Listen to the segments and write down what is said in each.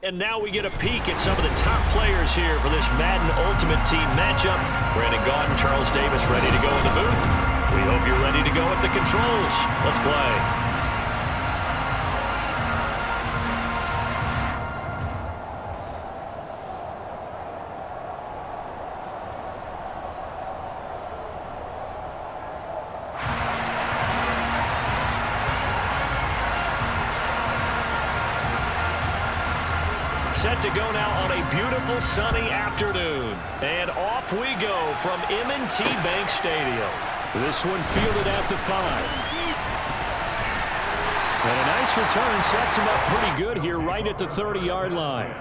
And now we get a peek at some of the top players here for this Madden Ultimate Team matchup. Brandon Gaudin, Charles Davis ready to go in the booth. We hope you're ready to go at the controls. Let's play. Set to go now on a beautiful sunny afternoon. And off we go from M&T Bank Stadium. This one fielded at the 5. And a nice return sets him up pretty good here right at the 30-yard line.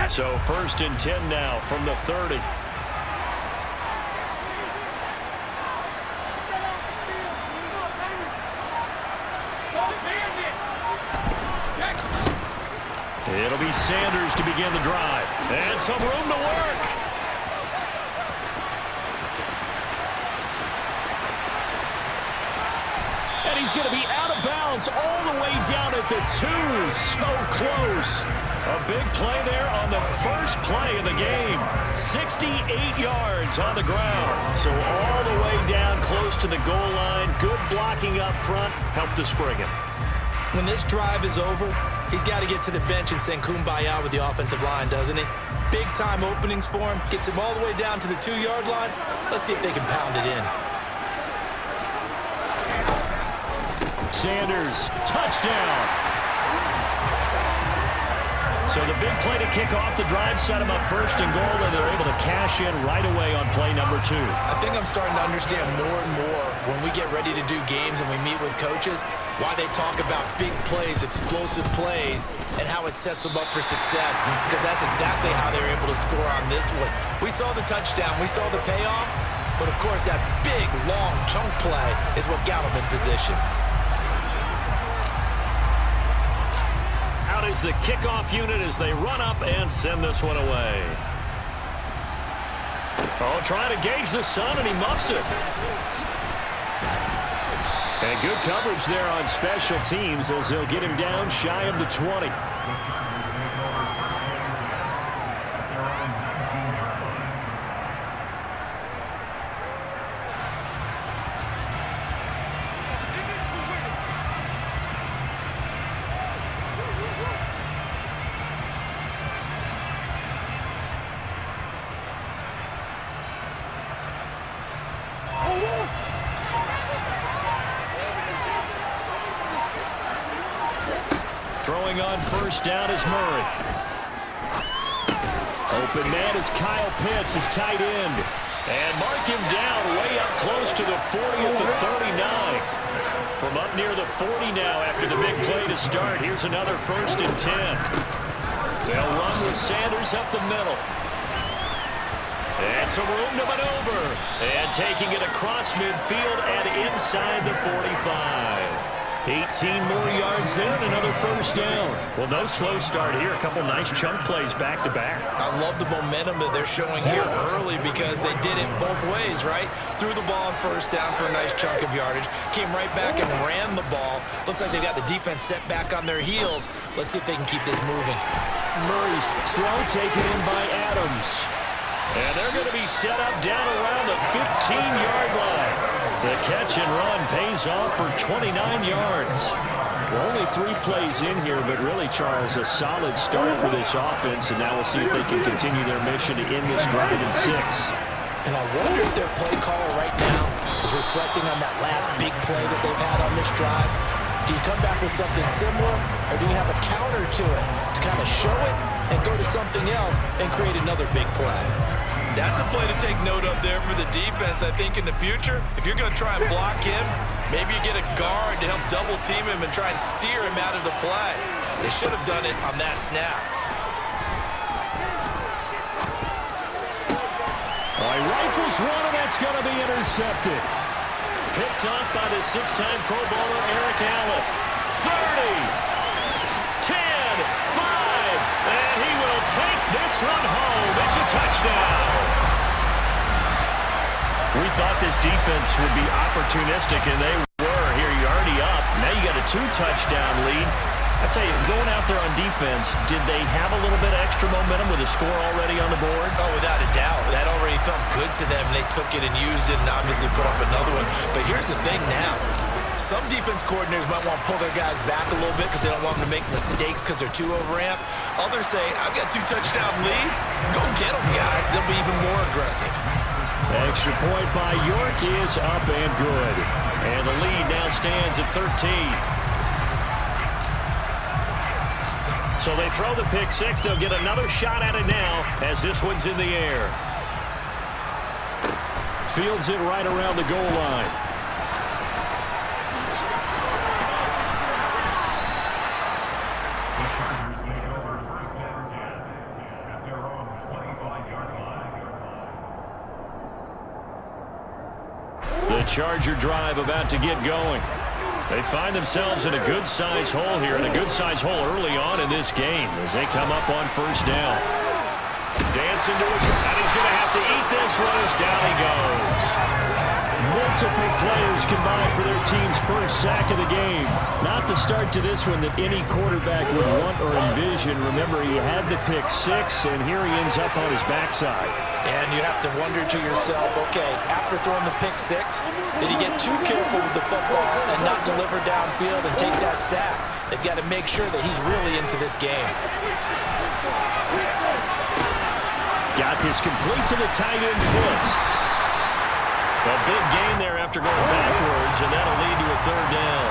So 1st and 10 now from the 30. It'll be Sanders to begin the drive. And some room to work. And he's going to be out of bounds all the way down at the 2. So close. A big play there on the first play of the game. 68 yards on the ground. So all the way down close to the goal line. Good blocking up front. Helped to spring it. When this drive is over, he's got to get to the bench and send Kumbaya with the offensive line, doesn't he? Big-time openings for him. Gets him all the way down to the 2-yard line. Let's see if they can pound it in. Sanders, touchdown. So the big play to kick off the drive set them up 1st and goal, and they're able to cash in right away on play number 2. I think I'm starting to understand more and more when we get ready to do games and we meet with coaches why they talk about big plays, explosive plays, and how it sets them up for success, because that's exactly how they're able to score on this one. We saw the touchdown. We saw the payoff. But, of course, that big, long chunk play is what got them in position. Is the kickoff unit as they run up and send this one away. Oh, trying to gauge the sun, and he muffs it. And good coverage there on special teams as they'll get him down shy of the 20. Throwing on 1st down is Murray. Open man is Kyle Pitts, his tight end. And mark him down way up close to the 40 at the 39. From up near the 40 now after the big play to start. Here's another 1st and 10. They'll run with Sanders up the middle. And some room to maneuver. And taking it across midfield and inside the 45. 18 more yards there and another 1st down. Well, no slow start here. A couple nice chunk plays back-to-back. I love the momentum that they're showing here early because they did it both ways, right? Threw the ball on 1st down for a nice chunk of yardage. Came right back and ran the ball. Looks like they got the defense set back on their heels. Let's see if they can keep this moving. Murray's throw taken in by Adams. And they're going to be set up down around the 15-yard line. The catch and run pays off for 29 yards. Well, only 3 plays in here, but really, Charles, a solid start for this offense. And now we'll see if they can continue their mission to end this drive in 6. And I wonder if their play caller right now is reflecting on that last big play that they've had on this drive. Do you come back with something similar, or do you have a counter to it to kind of show it and go to something else and create another big play? That's a play to take note of there for the defense, I think, in the future. If you're going to try and block him, maybe you get a guard to help double team him and try and steer him out of the play. They should have done it on that snap. He rifles one, and that's going to be intercepted. picked off by the six-time Pro Bowler Eric Allen. 30, 10, 5, and he will take this one home. It's a touchdown. We thought this defense would be opportunistic, and they were. Here you're already up. Now you got a 2-touchdown lead. I tell you, going out there on defense, did they have a little bit of extra momentum with a score already on the board? Oh, without a doubt. That already felt good to them. They took it and used it and obviously put up another one. But here's the thing now. Some defense coordinators might want to pull their guys back a little bit because they don't want them to make mistakes because they're too overamped. Others say, I've got 2-touchdown lead. Go get them, guys. They'll be even more aggressive. Extra point by York is up and good. And the lead now stands at 13. So they throw the pick six. They'll get another shot at it now as this one's in the air. Fields it right around the goal line. The Charger drive about to get going. They find themselves in a good-sized hole here, and a good-sized hole early on in this game as they come up on first down. Dancing to his right. He's going to have to eat this one as down he goes. Multiple players combined for their team's first sack of the game. Not the start to this one that any quarterback would want or envision. Remember, he had the pick six, and here he ends up on his backside. And you have to wonder to yourself, okay, after throwing the pick six, did he get too careful with the football and not deliver downfield and take that sack? They've got to make sure that he's really into this game. Got this complete to the tight end blitz. A big gain there after going backwards, and that'll lead to a third down.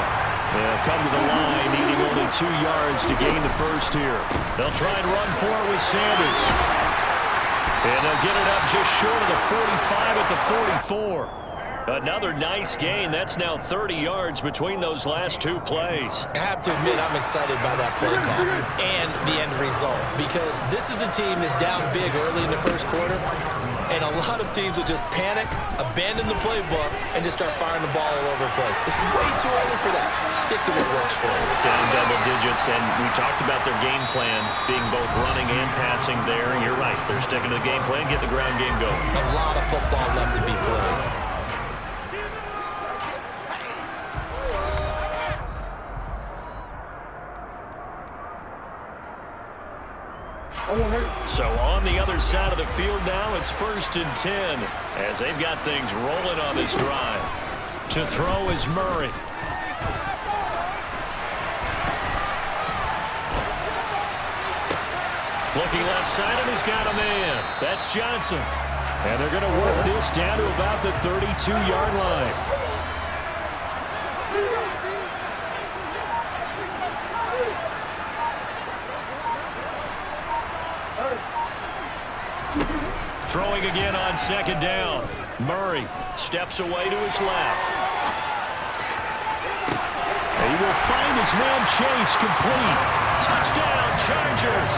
They'll come to the line, needing only 2 yards to gain the first here. They'll try and run for it with Sanders. And they'll get it up just short of the 45 at the 44. Another nice gain. That's now 30 yards between those last 2 plays. I have to admit, I'm excited by that play call and the end result, because this is a team that's down big early in the first quarter, and a lot of teams will just panic, abandon the playbook, and just start firing the ball all over the place. It's way too early for that. Stick to what works for you. Down double digits, and we talked about their game plan being both running and passing there. You're right. They're sticking to the game plan, get the ground game going. A lot of football left to be played. So on the other side of the field now, it's 1st and 10 as they've got things rolling on this drive. To throw is Murray. Looking left side, and he's got a man. That's Johnson. And they're going to work this down to about the 32-yard line. Throwing again on 2nd down. Murray steps away to his left. He will find his man Chase complete. Touchdown, Chargers.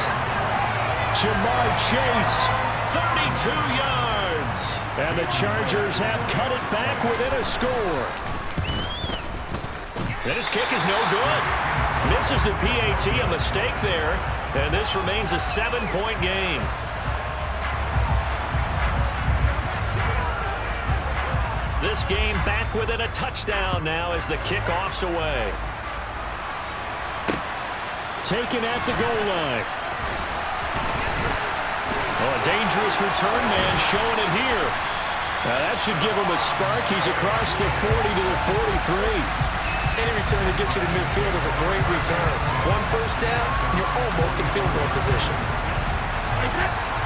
Jamar Chase, 32 yards. And the Chargers have cut it back within a score. And his kick is no good. Misses the PAT, a mistake there. And this remains a 7-point game. This game back within a touchdown now as the kickoff's away. Taken at the goal line. Oh, a dangerous return man showing it here. Now that should give him a spark. He's across the 40 to the 43. Any return that gets you to midfield is a great return. 1 first down, and you're almost in field goal position.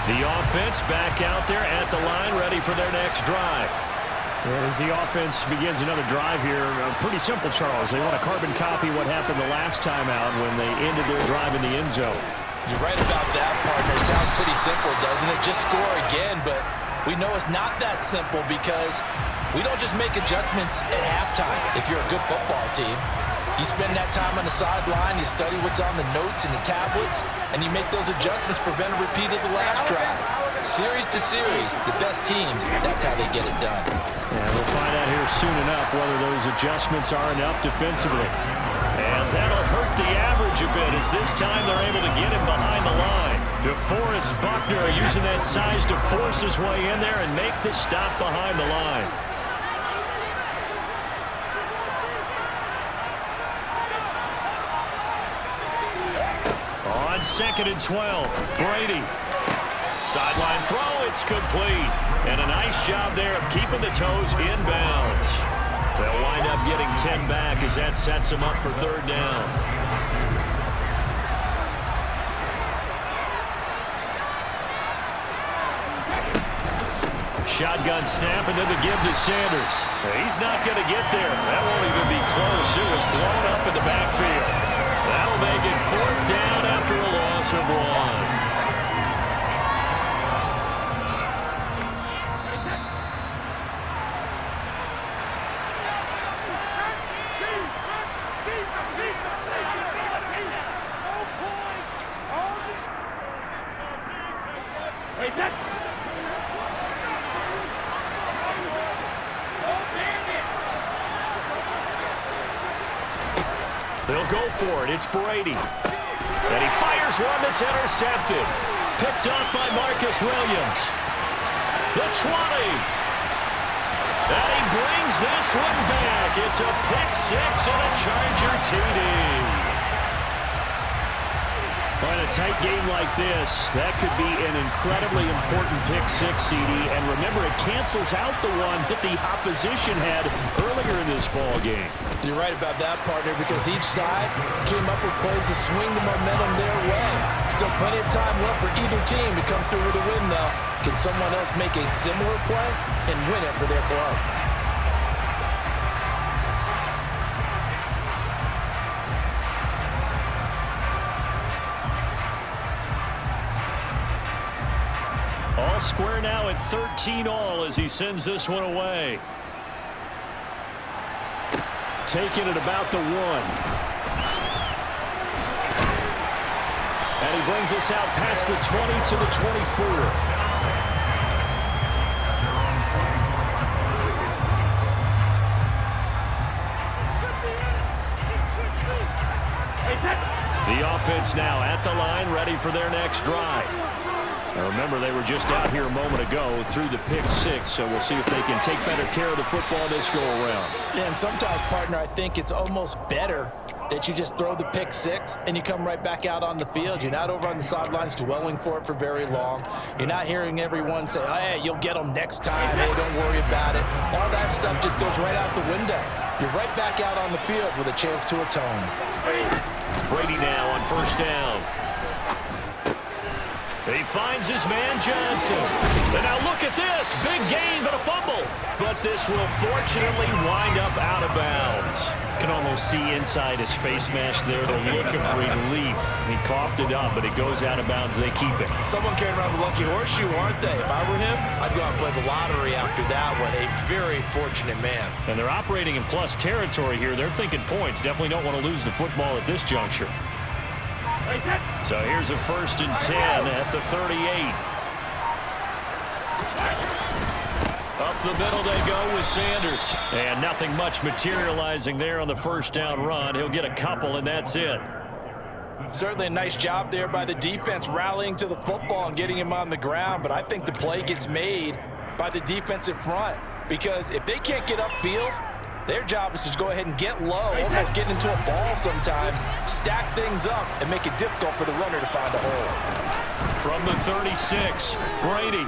The offense back out there at the line, ready for their next drive. And as the offense begins another drive here, pretty simple, Charles. They want to carbon copy what happened the last time out when they ended their drive in the end zone. You're right about that, partner. Sounds pretty simple, doesn't it? Just score again, but we know it's not that simple because we don't just make adjustments at halftime if you're a good football team. You spend that time on the sideline, you study what's on the notes and the tablets, and you make those adjustments, prevent a repeat of the last drive. Series to series, the best teams, that's how they get it done. And we'll find out here soon enough whether those adjustments are enough defensively. And that'll hurt the average a bit as this time they're able to get him behind the line. DeForest Buckner using that size to force his way in there and make the stop behind the line. On 2nd and 12, Brady. Sideline throw, it's complete. And a nice job there of keeping the toes in bounds. They'll wind up getting 10 back as that sets them up for 3rd down. Shotgun snap and then the give to Sanders. He's not going to get there. That won't even be close. It was blown up in the backfield. That'll make it 4th down after a loss of 1. They'll go for it. It's Brady. And he fires one that's intercepted. Picked up by Marcus Williams. The 20. And he brings this one back. It's a pick 6 and a Charger TD. Well, in a tight game like this, that could be an incredibly important pick 6, CD. And remember, it cancels out the one that the opposition had earlier in this ball game. You're right about that, partner, because each side came up with plays to swing the momentum their way. Still plenty of time left for either team to come through with a win, though. Can someone else make a similar play and win it for their club? All square now at 13 all as he sends this one away. Taking it about the 1. And he brings us out past the 20 to the 24. The offense now at the line, ready for their next drive. Now remember, they were just out here a moment ago through the pick 6, so we'll see if they can take better care of the football this go-around. Yeah, and sometimes, partner, I think it's almost better that you just throw the pick 6 and you come right back out on the field. You're not over on the sidelines dwelling for it for very long. You're not hearing everyone say, oh, hey, you'll get them next time. Hey, don't worry about it. All that stuff just goes right out the window. You're right back out on the field with a chance to atone. Brady now on 1st down. He finds his man Johnson. And now look at this. Big gain, but a fumble. But this will fortunately wind up out of bounds. Can almost see inside his face mask there the look of relief. He coughed it up, but it goes out of bounds. They keep it. Someone carrying around the lucky horseshoe, aren't they? If I were him, I'd go out and play the lottery after that one. A very fortunate man. And they're operating in plus territory here. They're thinking points. Definitely don't want to lose the football at this juncture. So here's a 1st and 10 at the 38. Up the middle they go with Sanders. And nothing much materializing there on the 1st down run. He'll get a couple, and that's it. Certainly a nice job there by the defense rallying to the football and getting him on the ground. But I think the play gets made by the defensive front. Because if they can't get upfield, their job is to go ahead and get low, almost getting into a ball sometimes, stack things up, and make it difficult for the runner to find a hole. From the 36, Brady.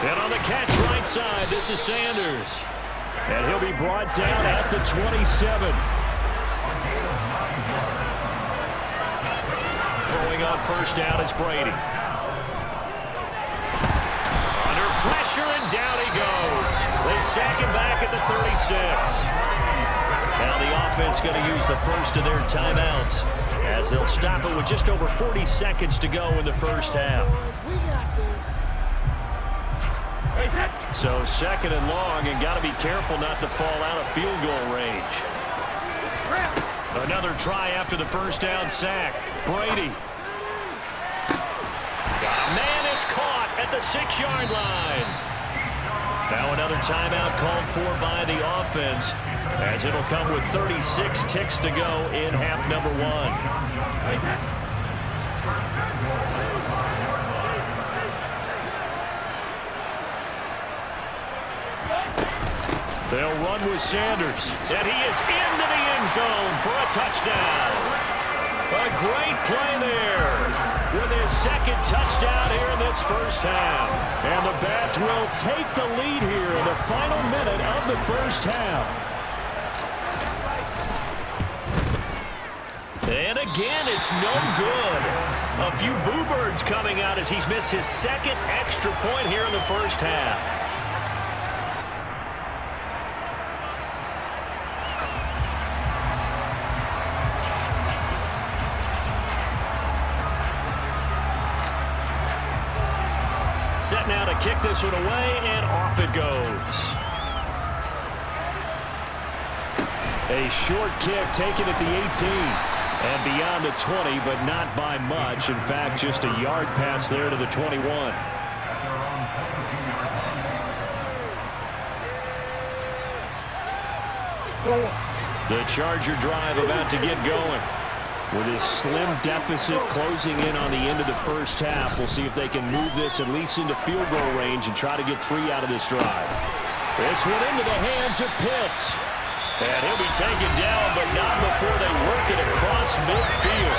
And on the catch right side, this is Sanders. And he'll be brought down at the 27. Throwing on 1st down is Brady. Under pressure, and down he goes. They sack him back at the 36. Now the offense going to use the first of their timeouts as they'll stop it with just over 40 seconds to go in the 1st half. So 2nd and long, and got to be careful not to fall out of field goal range. Another try after the 1st down sack. Brady. Got a man, it's caught. at the 6-yard line. Now another timeout called for by the offense, as it'll come with 36 ticks to go in half number 1. They'll run with Sanders, and he is into the end zone for a touchdown. A great play there with his second touchdown here in this first half. And the Bats will take the lead here in the final minute of the first half. And again, it's no good. A few boo birds coming out as he's missed his second extra point here in the first half. Set now to kick this one away, and off it goes. A short kick taken at the 18. And beyond the 20, but not by much. In fact, just a yard pass there to the 21. The Charger drive about to get going. With his slim deficit closing in on the end of the first half, we'll see if they can move this at least into field goal range and try to get 3 out of this drive. This one into the hands of Pitts. And he'll be taken down, but not before they work it across midfield.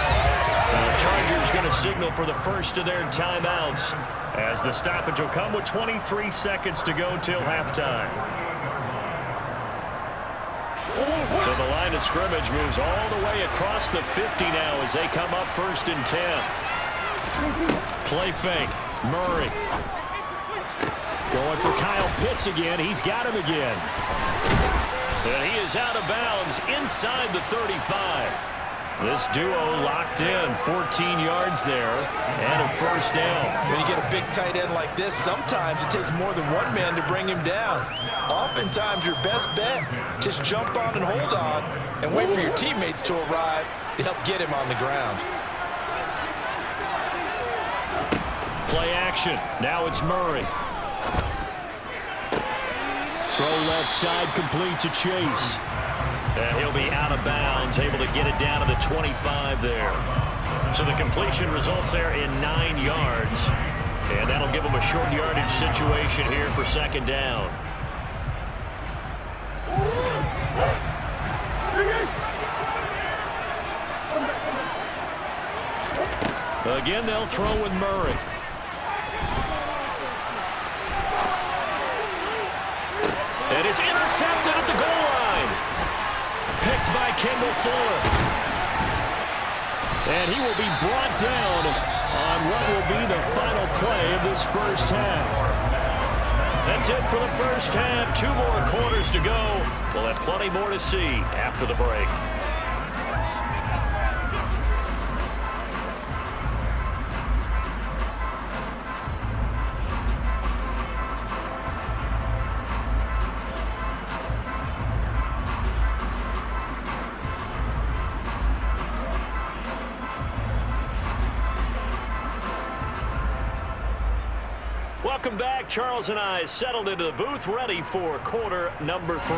The Chargers going to signal for the first of their timeouts, as the stoppage will come with 23 seconds to go till halftime. So the line of scrimmage moves all the way across the 50 now as they come up 1st and 10. Play fake. Murray. Going for Kyle Pitts again. He's got him again. And he is out of bounds inside the 35. This duo locked in, 14 yards there, and a first down. When you get a big tight end like this, sometimes it takes more than one man to bring him down. Oftentimes, your best bet, just jump on and hold on and wait for your teammates to arrive to help get him on the ground. Play action. Now it's Murray. Throw left side complete to Chase. And he'll be out of bounds, able to get it down to the 25 there. So the completion results there in 9 yards. And that'll give them a short yardage situation here for 2nd down. Again, they'll throw with Murray. And it's intercepted at the goal line. Picked by Kendall Fuller. And he will be brought down on what will be the final play of this first half. That's it for the first half. 2 more quarters to go. We'll have plenty more to see after the break. Welcome back. Charles and I settled into the booth, ready for quarter number 3.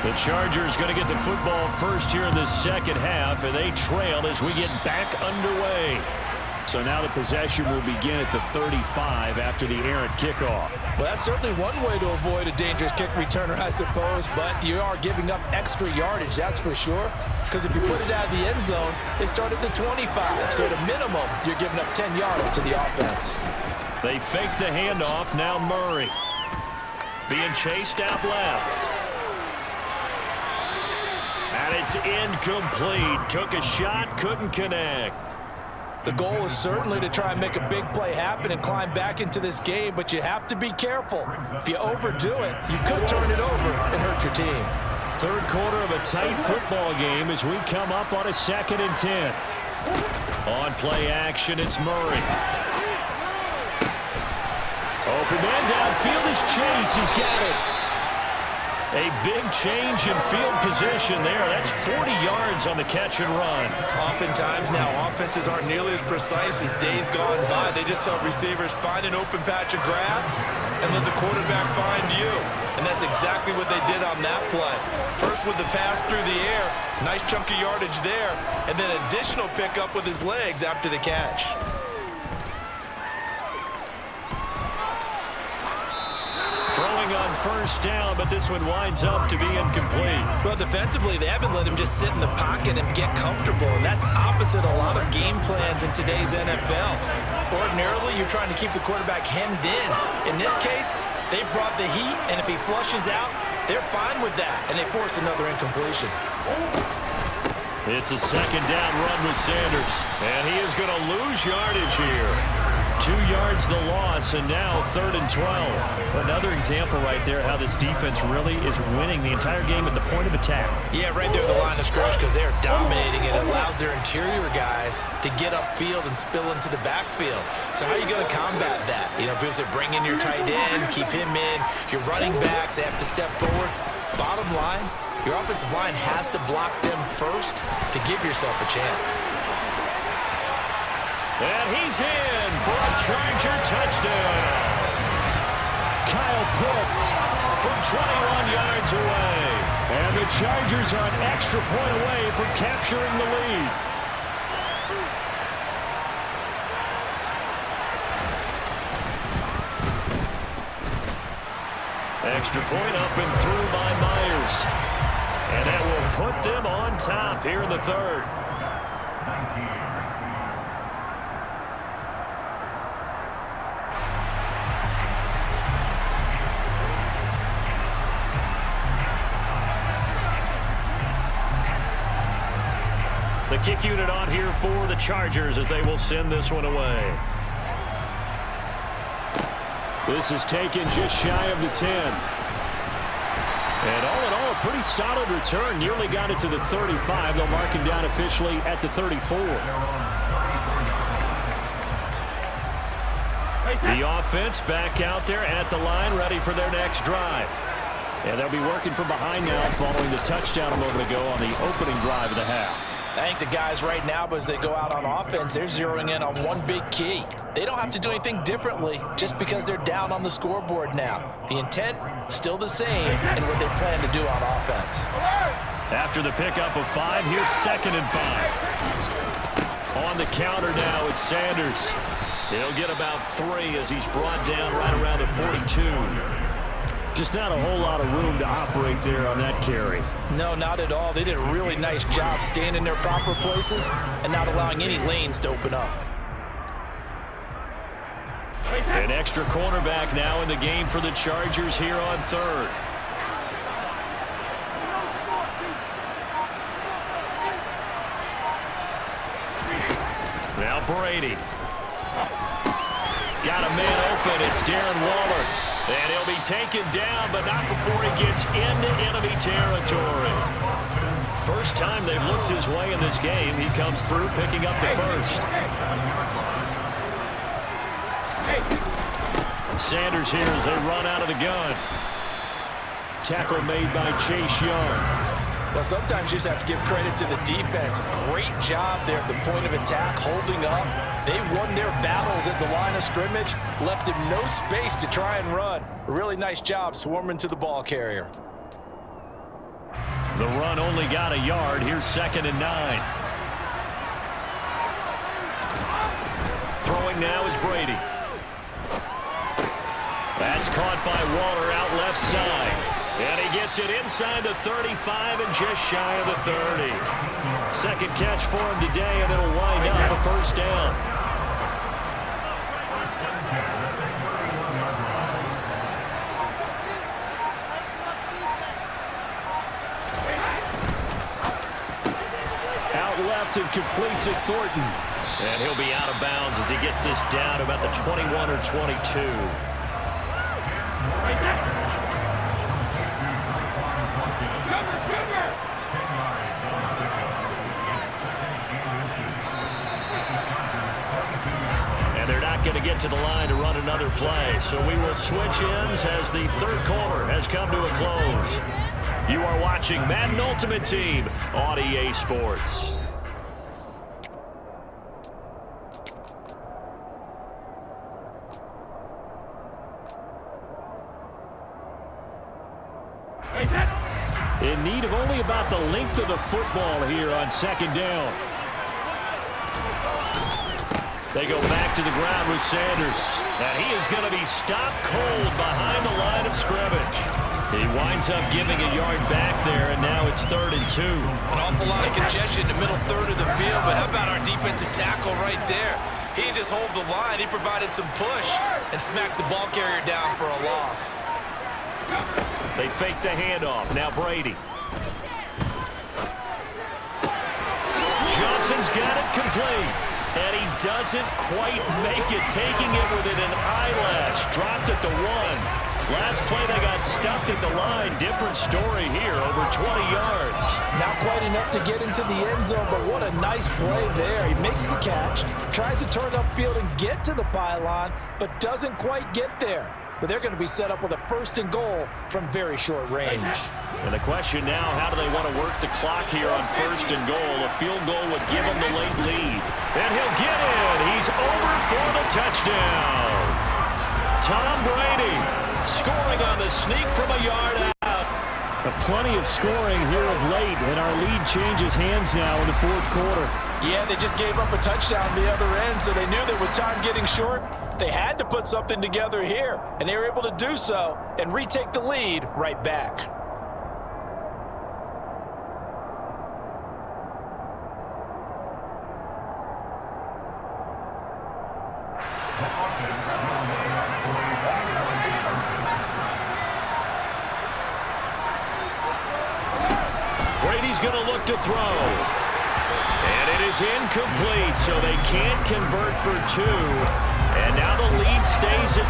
The Chargers going to get the football first here in the second half, and they trail as we get back underway. So now the possession will begin at the 35 after the errant kickoff. Well, that's certainly one way to avoid a dangerous kick returner, I suppose, but you are giving up extra yardage, that's for sure, because if you put it out of the end zone, they start at the 25. So at a minimum, you're giving up 10 yards to the offense. They fake the handoff. Now Murray being chased out left. And it's incomplete. Took a shot, couldn't connect. The goal is certainly to try and make a big play happen and climb back into this game, but you have to be careful. If you overdo it, you could turn it over and hurt your team. Third quarter of a tight football game as we come up on a 2nd and 10. On play action, it's Murray. Open man downfield is Chase. He's got it. A big change in field position there. That's 40 yards on the catch and run. Oftentimes now, offenses aren't nearly as precise as days gone by. They just saw receivers find an open patch of grass and let the quarterback find you. And that's exactly what they did on that play. First with the pass through the air, nice chunk of yardage there, and then additional pickup with his legs after the catch. Throwing on first down, but this one winds up to be incomplete. Well, defensively, they haven't let him just sit in the pocket and get comfortable, and that's opposite a lot of game plans in today's NFL. Ordinarily, you're trying to keep the quarterback hemmed in. In this case, they brought the heat, and if he flushes out, they're fine with that, and they force another incompletion. It's a second down run with Sanders, and he is going to lose yardage here. 2 yards the loss, and now 3rd and 12. Another example right there how this defense really is winning the entire game at the point of attack. Yeah, right there at the line of scrimmage because they're dominating it. It allows their interior guys to get upfield and spill into the backfield. So how are you going to combat that? You know, people say bring in your tight end, keep him in. Your running backs, they have to step forward. Bottom line, your offensive line has to block them first to give yourself a chance. And he's in for a Charger touchdown. Kyle Pitts from 21 yards away. And the Chargers are an extra point away from capturing the lead. Extra point up and through by Myers. And that will put them on top here in the 3rd. The kick unit on here for the Chargers as they will send this one away. This is taken just shy of the 10. And all in all, a pretty solid return. Nearly got it to the 35. They'll mark him down officially at the 34. The offense back out there at the line, ready for their next drive. And they'll be working from behind now following the touchdown a moment ago on the opening drive of the half. I think the guys right now, as they go out on offense, they're zeroing in on one big key. They don't have to do anything differently just because they're down on the scoreboard now. The intent, still the same in what they plan to do on offense. After the pickup of 5, here's 2nd and 5. On the counter now, it's Sanders. He'll get about 3 as he's brought down right around the 42. Just not a whole lot of room to operate there on that carry. No, not at all. They did a really nice job staying in their proper places and not allowing any lanes to open up. An extra cornerback now in the game for the Chargers here on 3rd. Now Brady. Got a man open. It's Darren Waller. And he'll be taken down, but not before he gets into enemy territory. First time they've looked his way in this game. He comes through picking up the first. Sanders here as they run out of the gun. Tackle made by Chase Young. Well, sometimes you just have to give credit to the defense. Great job there at the point of attack, holding up. They won their battles at the line of scrimmage, left him no space to try and run. A really nice job swarming to the ball carrier. The run only got a yard. Here's 2nd and 9. Throwing now is Brady. That's caught by Waller out left side. And he gets it inside the 35 and just shy of the 30. Second catch for him today, and it'll wind up a first down. Out left and complete to Thornton. And he'll be out of bounds as he gets this down to about the 21 or 22. not going to get to the line to run another play. So we will switch ends as the third quarter has come to a close. You are watching Madden Ultimate Team on EA Sports. In need of only about the length of the football here on second down. They go back to the ground with Sanders. And he is going to be stopped cold behind the line of scrimmage. He winds up giving a yard back there, and now it's 3rd and 2. An awful lot of congestion in the middle third of the field, but how about our defensive tackle right there? He didn't just hold the line. He provided some push and smacked the ball carrier down for a loss. They fake the handoff. Now Brady. Johnson's got it complete. And he doesn't quite make it, taking it within an eyelash. Dropped at the 1. Last play, they got stuffed at the line. Different story here, over 20 yards. Not quite enough to get into the end zone, but what a nice play there. He makes the catch, tries to turn upfield and get to the pylon, but doesn't quite get there. But they're going to be set up with a 1st and goal from very short range. And the question now, how do they want to work the clock here on 1st and goal? A field goal would give them the late lead. And he'll get in. He's over for the touchdown. Tom Brady scoring on the sneak from a yard out. Plenty of scoring here of late, and our lead changes hands now in the 4th quarter. Yeah, they just gave up a touchdown on the other end, so they knew that with time getting short, they had to put something together here, and they were able to do so and retake the lead right back. Brady's going to look to throw. And it is incomplete, so they can't convert for 2. And now the lead stays at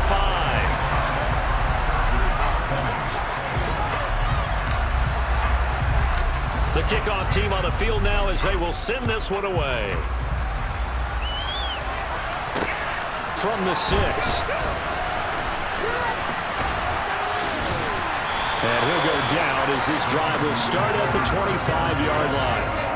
5. The kickoff team on the field now as they will send this one away. From the 6. And he'll go down as this drive will start at the 25-yard line.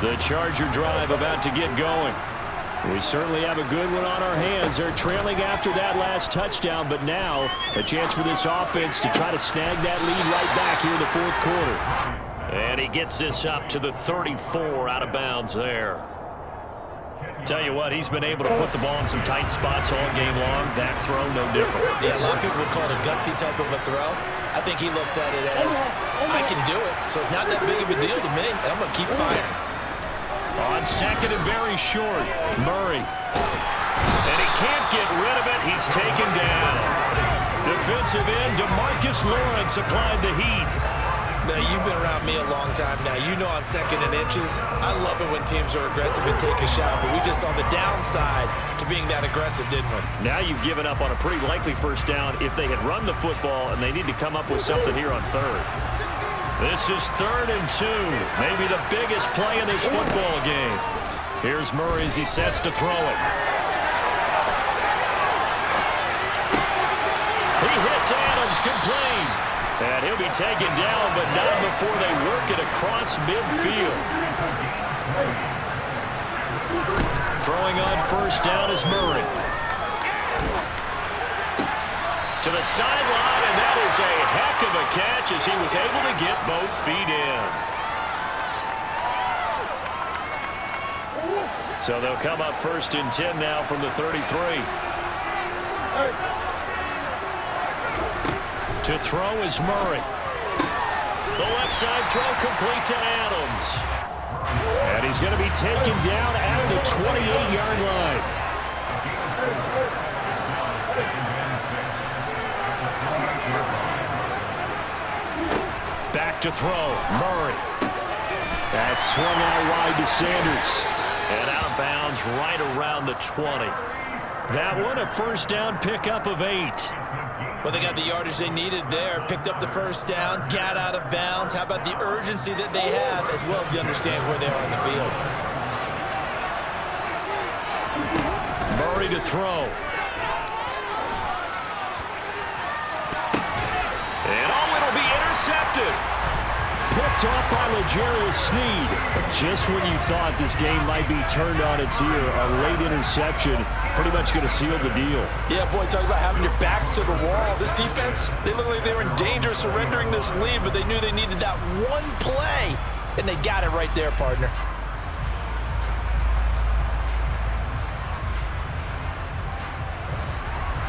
The Charger drive about to get going. We certainly have a good one on our hands. They're trailing after that last touchdown, but now a chance for this offense to try to snag that lead right back here in the 4th quarter. And he gets this up to the 34 out of bounds there. Tell you what, he's been able to put the ball in some tight spots all game long. That throw, no different. Yeah, a lot of people would call it a gutsy type of a throw. I think he looks at it as, I can do it, so it's not that big of a deal to me, and I'm going to keep firing. On 2nd and very short, Murray. And he can't get rid of it. He's taken down. Defensive end, DeMarcus Lawrence applied the heat. Now, you've been around me a long time now. You know on 2nd and inches, I love it when teams are aggressive and take a shot, but we just saw the downside to being that aggressive, didn't we? Now you've given up on a pretty likely 1st down if they had run the football, and they need to come up with something here on 3rd. This is 3rd and 2, maybe the biggest play in this football game. Here's Murray as he sets to throw it. He hits Adams complete. And he'll be taken down, but not before they work it across midfield. Throwing on 1st down is Murray. To the sideline, and that is a heck of a catch as he was able to get both feet in. So they'll come up 1st and 10 now from the 33. To throw is Murray. The left side throw complete to Adams. And he's going to be taken down at the 28-yard line. Back to throw, Murray. That swung out wide to Sanders. And out of bounds right around the 20. That one a 1st down pickup of 8. Well, they got the yardage they needed there, picked up the first down, got out of bounds. How about the urgency that they have, as well as they understand where they are on the field? Murray to throw. And it'll be intercepted. Picked off by L'Jarius Sneed. Just when you thought this game might be turned on its ear, a late interception pretty much going to seal the deal. Yeah, boy, talk about having your backs to the wall. This defense, they look like they were in danger of surrendering this lead, but they knew they needed that one play, and they got it right there, partner.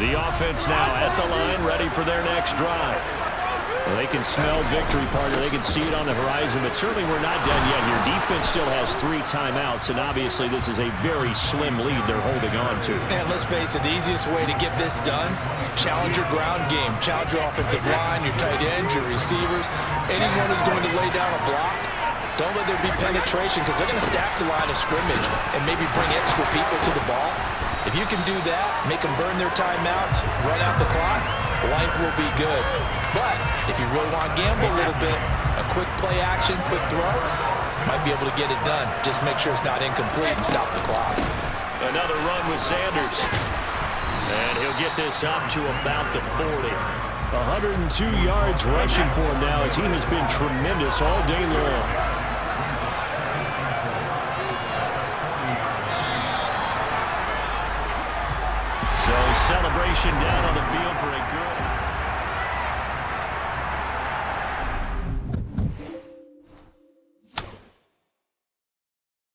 The offense now at the line, ready for their next drive. Well, they can smell victory, partner. They can see it on the horizon, but certainly we're not done yet here. Defense still has 3 timeouts, and obviously this is a very slim lead they're holding on to. And let's face it, the easiest way to get this done, challenge your ground game. Challenge your offensive line, your tight ends, your receivers. Anyone who's going to lay down a block, don't let there be penetration, because they're going to stack the line of scrimmage and maybe bring extra people to the ball. If you can do that, make them burn their timeouts, run out the clock, life will be good. But if you really want to gamble a little bit, a quick play action, quick throw, might be able to get it done. Just make sure it's not incomplete and stop the clock. Another run with Sanders. And he'll get this up to about the 40. 102 yards rushing for him now, as he has been tremendous all day long. So celebration down on the field for a good...